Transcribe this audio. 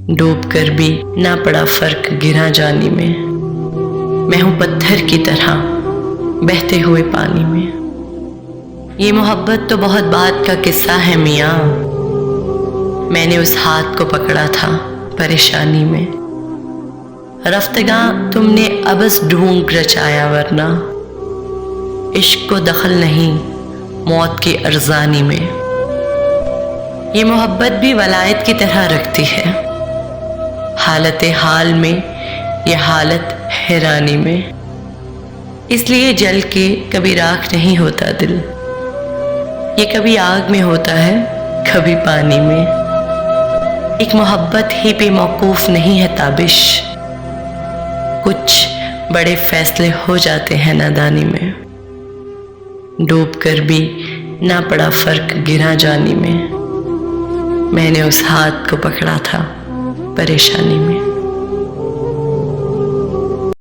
ڈوب کر بھی نہ پڑا فرق گرا جانی میں، میں ہوں پتھر کی طرح بہتے ہوئے پانی میں۔ یہ محبت تو بہت بات کا قصہ ہے میاں، میں نے اس ہاتھ کو پکڑا تھا پریشانی میں، رفتگاں تم نے ابس ڈھونگ رچایا، ورنہ عشق کو دخل نہیں موت کی ارزانی میں۔ یہ محبت بھی ولایت کی طرح رکھتی ہے، حالت حال میں یہ حالت حیرانی میں، اس لیے جل کے کبھی راکھ نہیں ہوتا دل، یہ کبھی آگ میں ہوتا ہے کبھی پانی میں۔ ایک محبت ہی پہ موقوف نہیں ہے تابش، کچھ بڑے فیصلے ہو جاتے ہیں نادانی میں، ڈوب کر بھی نہ پڑا فرق گرا جانی میں، میں نے اس ہاتھ کو پکڑا تھا پریشانی میں۔